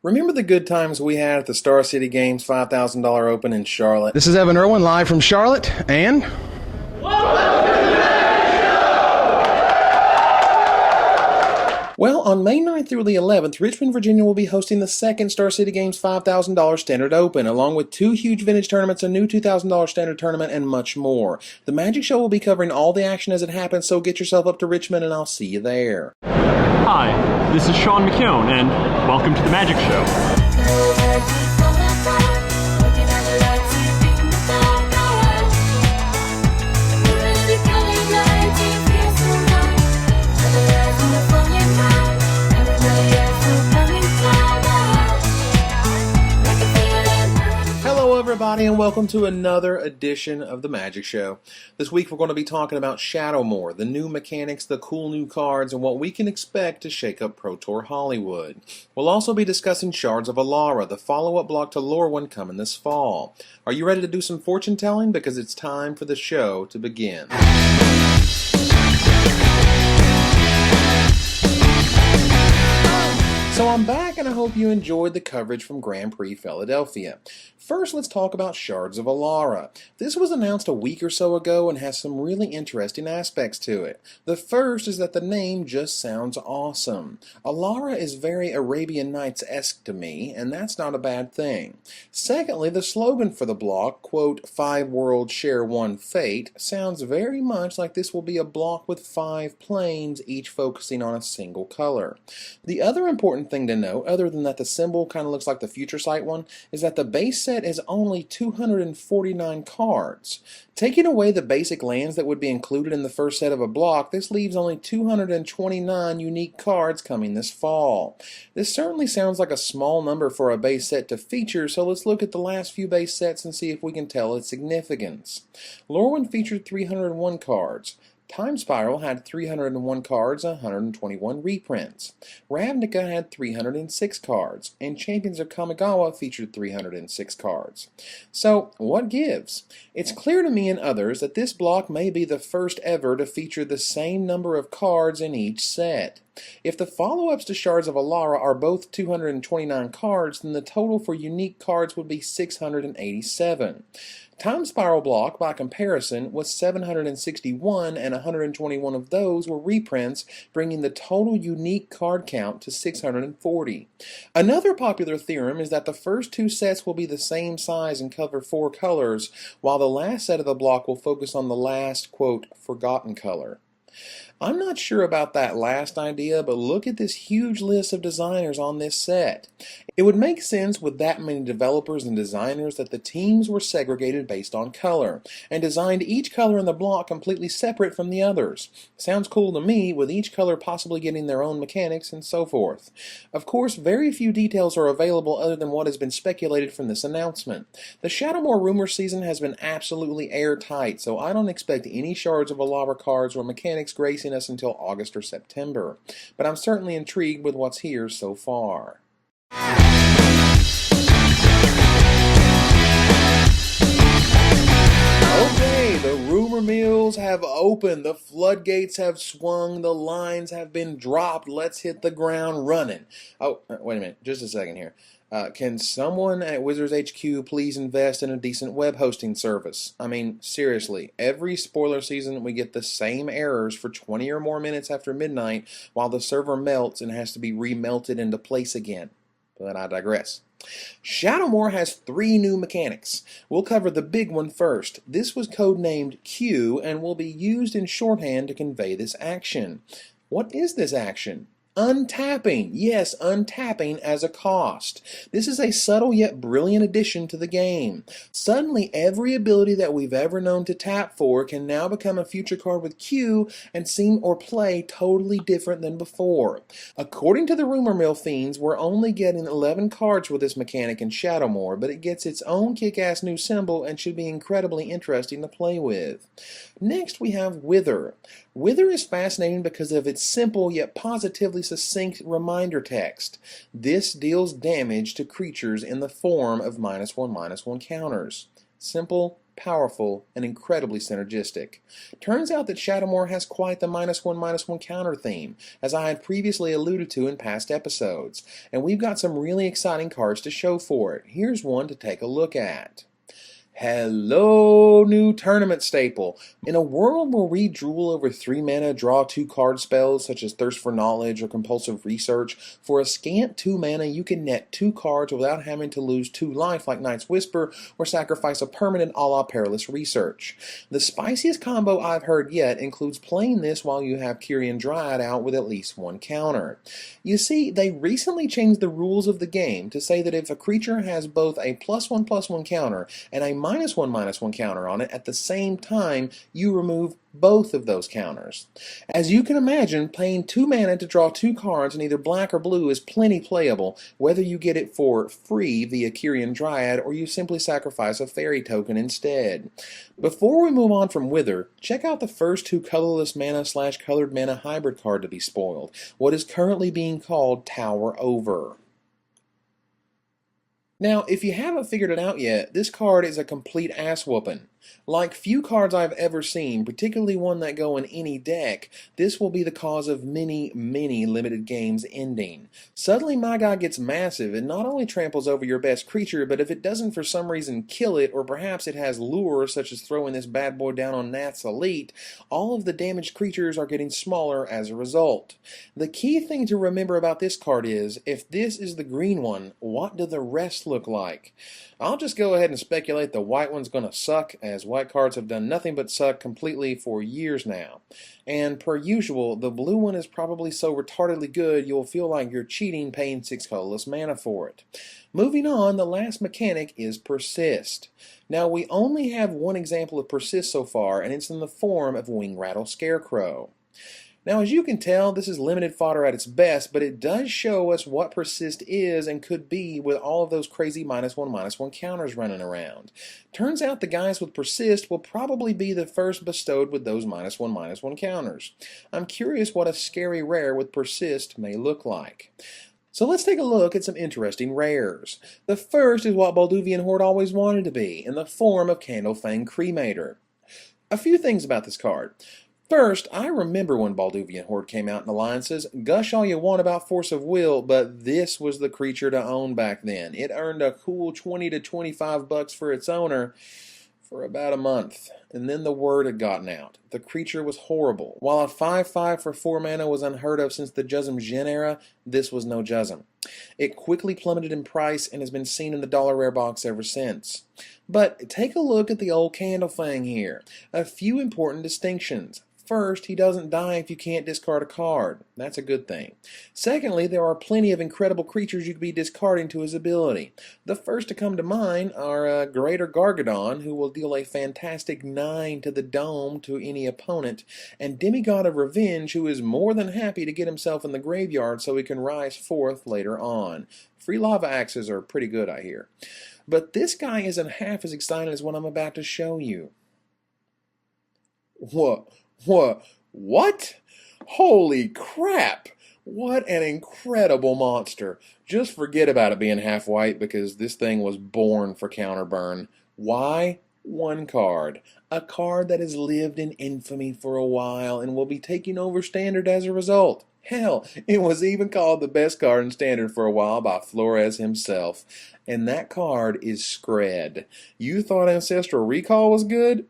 Remember the good times we had at the Star City Games $5,000 Open in Charlotte? This is Evan Irwin live from Charlotte, and well, on May 9th through the 11th, Richmond, Virginia will be hosting the second Star City Games $5,000 Standard Open, along with 2 huge vintage tournaments, a new $2,000 Standard Tournament, and much more. The Magic Show will be covering all the action as it happens, so get yourself up to Richmond and I'll see you there. Hi, this is Sean McKeown, and welcome to the Magic Show. Hello everybody and welcome to another edition of the Magic Show. This week we're going to be talking about Shadowmoor, the new mechanics, the cool new cards, and what we can expect to shake up Pro Tour Hollywood. We'll also be discussing Shards of Alara, the follow-up block to Lorwyn coming this fall. Are you ready to do some fortune telling? Because it's time for the show to begin. So I'm back and I hope you enjoyed the coverage from Grand Prix Philadelphia. First, let's talk about Shards of Alara. This was announced a week or so ago and has some really interesting aspects to it. The first is that the name just sounds awesome. Alara is very Arabian Nights-esque to me, and that's not a bad thing. Secondly, the slogan for the block, quote, 5 worlds share one fate, sounds very much like this will be a block with 5 planes, each focusing on a single color. The other important thing to note, other than that the symbol kind of looks like the Future Sight one, is that the base set is only 249 cards. Taking away the basic lands that would be included in the first set of a block, this leaves only 229 unique cards coming this fall. This certainly sounds like a small number for a base set to feature, so let's look at the last few base sets and see if we can tell its significance. Lorwyn featured 301 cards. Time Spiral had 301 cards, 121 reprints. Ravnica had 306 cards, and Champions of Kamigawa featured 306 cards. So, what gives? It's clear to me and others that this block may be the first ever to feature the same number of cards in each set. If the follow-ups to Shards of Alara are both 229 cards, then the total for unique cards would be 687. Time Spiral block, by comparison, was 761, and 121 of those were reprints, bringing the total unique card count to 640. Another popular theorem is that the first 2 sets will be the same size and cover 4 colors, while the last set of the block will focus on the last, quote, forgotten color. I'm not sure about that last idea, but look at this huge list of designers on this set. It would make sense with that many developers and designers that the teams were segregated based on color, and designed each color in the block completely separate from the others. Sounds cool to me, with each color possibly getting their own mechanics and so forth. Of course, very few details are available other than what has been speculated from this announcement. The Shadowmoor rumor season has been absolutely airtight, so I don't expect any Shards of Alara cards or mechanics gracing us until August or September. But I'm certainly intrigued with what's here so far. Okay, the rumor mills have opened, the floodgates have swung, the lines have been dropped. Let's hit the ground running. Oh, wait a minute, just a second here. Can someone at Wizards HQ please invest in a decent web hosting service? I mean, seriously, every spoiler season we get the same errors for 20 or more minutes after midnight while the server melts and has to be remelted into place again. But I digress. Shadowmoor has 3 new mechanics. We'll cover the big one first. This was codenamed Q and will be used in shorthand to convey this action. What is this action? Untapping. Yes, untapping as a cost. This is a subtle yet brilliant addition to the game. Suddenly, every ability that we've ever known to tap for can now become a future card with Q and seem or play totally different than before. According to the rumor mill fiends, we're only getting 11 cards with this mechanic in Shadowmoor, but it gets its own kick-ass new symbol and should be incredibly interesting to play with. Next, we have Wither. Wither is fascinating because of its simple yet positively succinct reminder text. This deals damage to creatures in the form of -1/-1 counters. Simple, powerful, and incredibly synergistic. Turns out that Shadowmoor has quite the -1/-1 counter theme, as I had previously alluded to in past episodes, and we've got some really exciting cards to show for it. Here's one to take a look at. Hello, new tournament staple. In a world where we drool over 3 mana, draw 2 card spells such as Thirst for Knowledge or Compulsive Research, for a scant 2 mana you can net 2 cards without having to lose 2 life like Night's Whisper or sacrifice a permanent a la Perilous Research. The spiciest combo I've heard yet includes playing this while you have Kyrian Dryad out with at least 1 counter. You see, they recently changed the rules of the game to say that if a creature has both a +1/+1 counter and a -1/-1 counter on it at the same time, you remove both of those counters. As you can imagine, paying 2 mana to draw 2 cards in either black or blue is plenty playable, whether you get it for free via Kyrian Dryad or you simply sacrifice a fairy token instead. Before we move on from Wither, check out the first 2 colorless mana/colored mana hybrid card to be spoiled, what is currently being called Tower Over. Now, if you haven't figured it out yet, this card is a complete ass-whooping. Like few cards I've ever seen, particularly one that go in any deck, this will be the cause of many, many limited games ending. Suddenly my guy gets massive and not only tramples over your best creature, but if it doesn't for some reason kill it, or perhaps it has lure such as throwing this bad boy down on Nath's Elite, all of the damaged creatures are getting smaller as a result. The key thing to remember about this card is, if this is the green one, what do the rest look like? I'll just go ahead and speculate the white one's gonna suck, as white cards have done nothing but suck completely for years now. And per usual, the blue one is probably so retardedly good you'll feel like you're cheating paying 6 colorless mana for it. Moving on, the last mechanic is Persist. Now, we only have one example of Persist so far, and it's in the form of Wing Rattle Scarecrow. Now, as you can tell, this is limited fodder at its best, but it does show us what Persist is and could be with all of those crazy -1/-1 counters running around. Turns out the guys with Persist will probably be the first bestowed with those -1/-1 counters. I'm curious what a scary rare with Persist may look like. So let's take a look at some interesting rares. The first is what Balduvian Horde always wanted to be, in the form of Candlefang Cremator. A few things about this card. First, I remember when Balduvian Horde came out in Alliances. Gush all you want about Force of Will, but this was the creature to own back then. It earned a cool 20 to 25 bucks for its owner for about a month, and then the word had gotten out. The creature was horrible. While a 5/5 for 4 mana was unheard of since the Jusm Jin era, this was no Jusm. It quickly plummeted in price and has been seen in the dollar rare box ever since. But take a look at the old Candlefang here. A few important distinctions. First, he doesn't die if you can't discard a card. That's a good thing. Secondly, there are plenty of incredible creatures you could be discarding to his ability. The first to come to mind are Greater Gargadon, who will deal a fantastic 9 to the dome to any opponent, and Demigod of Revenge, who is more than happy to get himself in the graveyard so he can rise forth later on. Free lava axes are pretty good, I hear. But this guy isn't half as exciting as what I'm about to show you. What? Holy crap! What an incredible monster. Just forget about it being half white because this thing was born for counterburn. Why? One card. A card that has lived in infamy for a while and will be taking over Standard as a result. Hell, it was even called the best card in Standard for a while by Flores himself. And that card is Skred. You thought Ancestral Recall was good?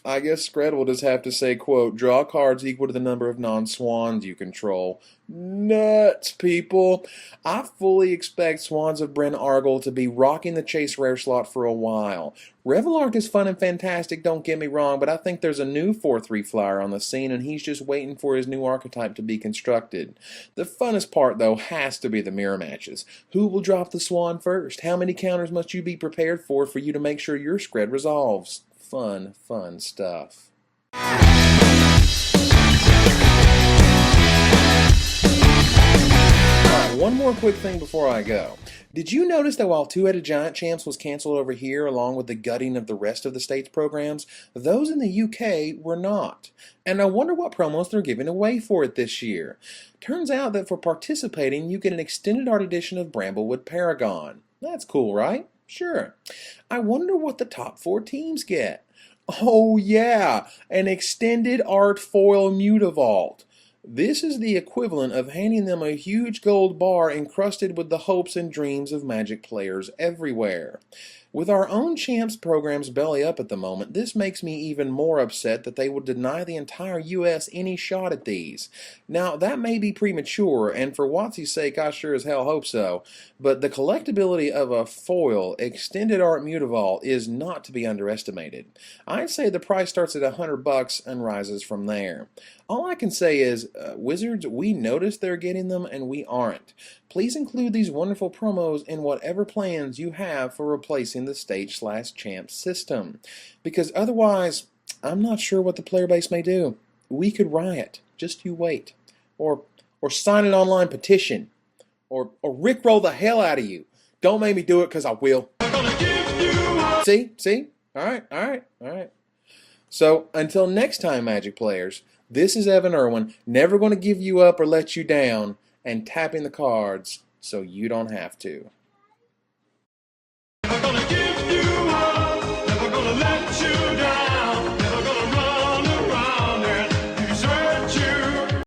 I guess Skred will just have to say, quote, draw cards equal to the number of non-swans you control. Nuts, people. I fully expect Swans of Bryn Argyle to be rocking the Chase Rare slot for a while. Revelark is fun and fantastic, don't get me wrong, but I think there's a new 4/3 flyer on the scene and he's just waiting for his new archetype to be constructed. The funnest part, though, has to be the mirror matches. Who will drop the Swan first? How many counters must you be prepared for you to make sure your Skred resolves? Fun stuff. One more quick thing before I go. Did you notice that while Two-Headed Giant Champs was canceled over here along with the gutting of the rest of the state's programs, those in the UK were not? And I wonder what promos they're giving away for it this year. Turns out that for participating, you get an extended art edition of Bramblewood Paragon. That's cool, right? Sure. I wonder what the top 4 teams get. Oh yeah, an extended art foil Mutavault. This is the equivalent of handing them a huge gold bar encrusted with the hopes and dreams of Magic players everywhere. With our own Champs programs belly up at the moment, this makes me even more upset that they would deny the entire U.S. any shot at these. Now, that may be premature, and for WotC's sake, I sure as hell hope so, but the collectability of a foil extended art Mutavault is not to be underestimated. I'd say the price starts at $100 and rises from there. All I can say is, Wizards, we notice they're getting them and we aren't. Please include these wonderful promos in whatever plans you have for replacing the Stage/Champs system. Because otherwise, I'm not sure what the player base may do. We could riot. Just you wait. Or sign an online petition. Or rickroll the hell out of you. Don't make me do it because I will. See? Alright. So, until next time, Magic players, this is Evan Irwin, never going to give you up or let you down, and tapping the cards so you don't have to.